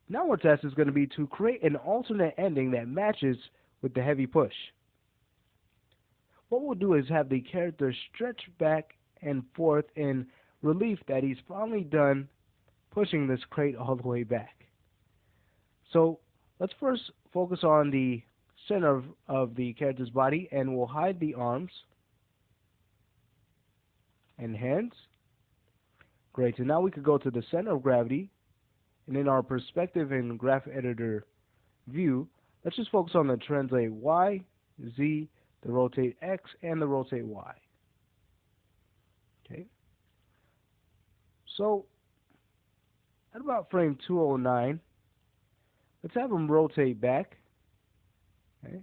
Now our task is going to be to create an alternate ending that matches with the heavy push. What we'll do is have the character stretch back and forth in relief that he's finally done pushing this crate all the way back. So let's first focus on the center of the character's body, and we'll hide the arms and hands. Great, so now we could go to the center of gravity, and in our perspective and graph editor view, let's just focus on the translate Y, Z, the rotate X, and the rotate Y. Okay. So at about frame 209, let's have him rotate back. Okay.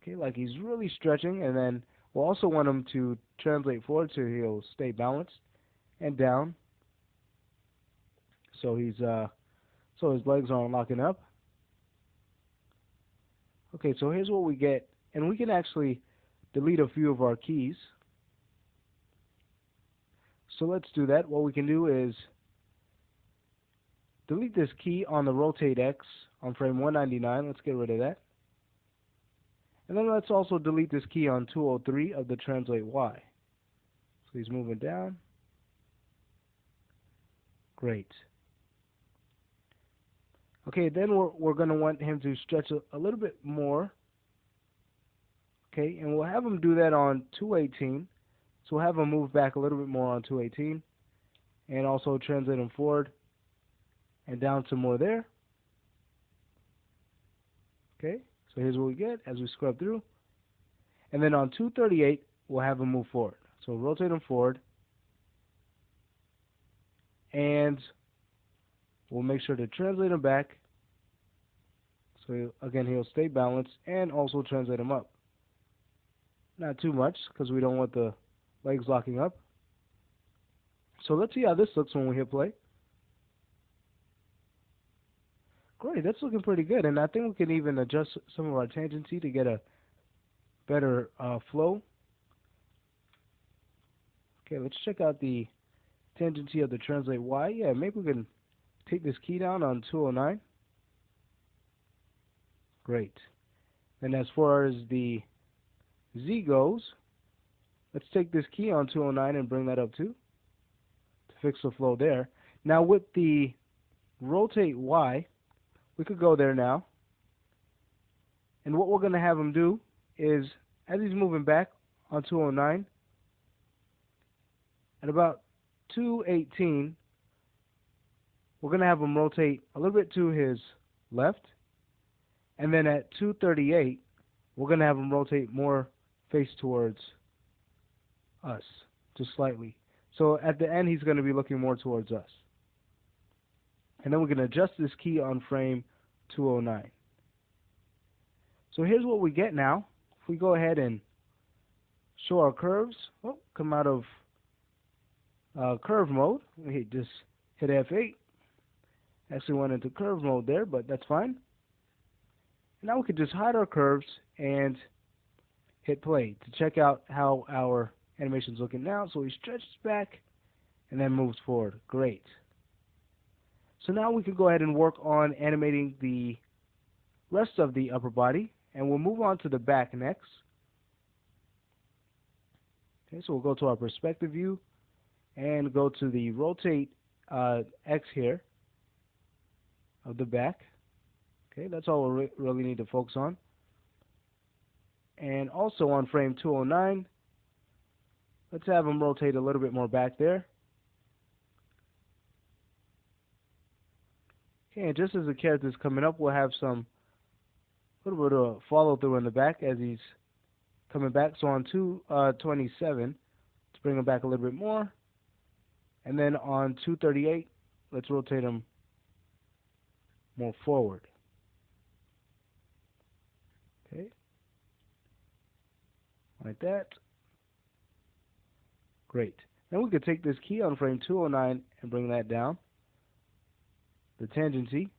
Okay, like he's really stretching, and then we'll also want him to translate forward so he'll stay balanced, and down. So so his legs aren't locking up. Okay, so here's what we get, and we can actually delete a few of our keys. So let's do that. What we can do is delete this key on the rotate X on frame 199. Let's get rid of that. And then let's also delete this key on 203 of the translate Y. So he's moving down. Great. Okay, then we're going to want him to stretch a little bit more. Okay, and we'll have him do that on 218. So we'll have him move back a little bit more on 218. And also translate him forward and down some more there. Okay, so here's what we get as we scrub through. And then on 238, we'll have him move forward. So rotate him forward. And we'll make sure to translate him back. So again, he'll stay balanced, and also translate him up. Not too much, because we don't want the legs locking up. So let's see how this looks when we hit play. Great, that's looking pretty good, and I think we can even adjust some of our tangency to get a better flow. Okay, let's check out the tangency of the translate Y. Yeah, maybe we can take this key down on 209. Great. And as far as the Z goes, let's take this key on 209 and bring that up too to fix the flow there. Now with the rotate Y, we could go there now. And what we're going to have him do is, as he's moving back on 209, at about 218, we're going to have him rotate a little bit to his left. And then at 238, we're going to have him rotate more face towards us, just slightly. So at the end, he's going to be looking more towards us. And then we're going to adjust this key on frame 209. So here's what we get now. If we go ahead and show our curves, come out of curve mode. We just hit F8. Actually went into curve mode there, but that's fine. Now we could just hide our curves and hit play to check out how our animation's looking now. So he stretches back and then moves forward. Great. So now we can go ahead and work on animating the rest of the upper body, and we'll move on to the back next. Okay, so we'll go to our perspective view and go to the rotate X here of the back. Okay, that's all we really need to focus on. And also on frame 209, let's have them rotate a little bit more back there. Okay, and just as the character's coming up, we'll have some little bit of follow through in the back as he's coming back. So on 227, let's bring him back a little bit more. And then on 238, let's rotate him more forward. Okay, like that. Great. Then we could take this key on frame 209 and bring that down, the tangency,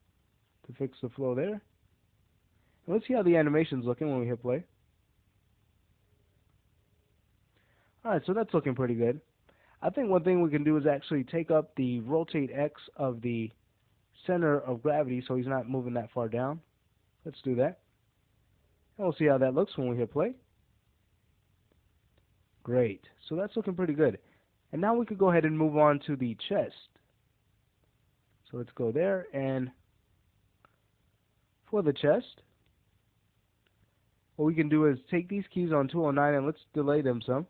to fix the flow there. And let's see how the animation's looking when we hit play. Alright, so that's looking pretty good. I think one thing we can do is actually take up the rotate X of the center of gravity so he's not moving that far down. Let's do that. And we'll see how that looks when we hit play. Great. So that's looking pretty good. And now we could go ahead and move on to the chest. So let's go there, and for the chest, what we can do is take these keys on 209 and let's delay them some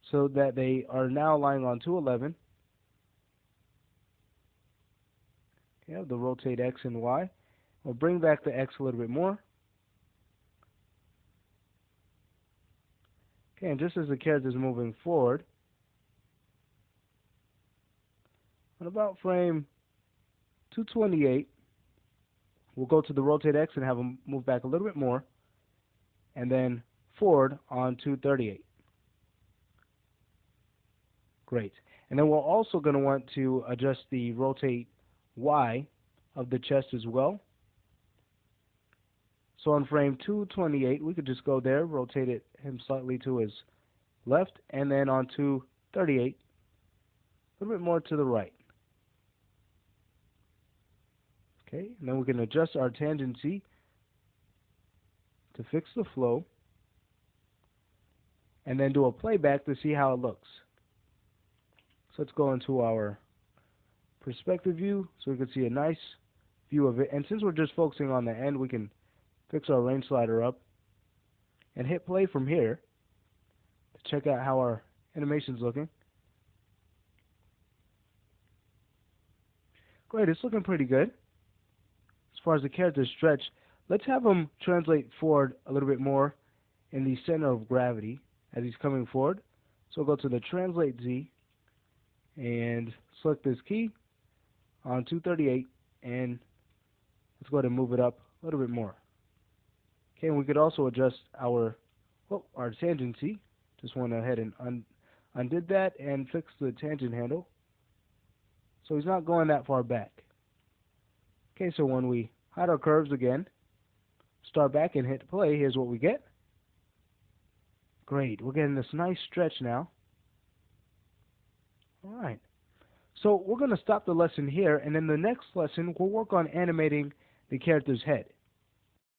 so that they are now lying on 211. Okay, I have the rotate X and Y. We'll bring back the X a little bit more. Okay, and just as the character is moving forward, on about frame 228, we'll go to the rotate X and have them move back a little bit more, and then forward on 238. Great. And then we're also going to want to adjust the rotate Y of the chest as well. So on frame 228, we could just go there, rotate him slightly to his left, and then on 238, a little bit more to the right. Okay, and then we can adjust our tangency to fix the flow, and then do a playback to see how it looks. So let's go into our perspective view so we can see a nice view of it. And since we're just focusing on the end, we can fix our range slider up and hit play from here to check out how our animation's looking. Great, it's looking pretty good. As far as the character's stretch, let's have him translate forward a little bit more in the center of gravity as he's coming forward. So we'll go to the Translate Z and select this key on 238, and let's go ahead and move it up a little bit more. Okay, and we could also adjust our tangency. Just went ahead and undid that and fixed the tangent handle so he's not going that far back. Okay, so when we hide our curves again, start back and hit play, here's what we get. Great, we're getting this nice stretch now. Alright, so we're going to stop the lesson here, and in the next lesson we'll work on animating the character's head.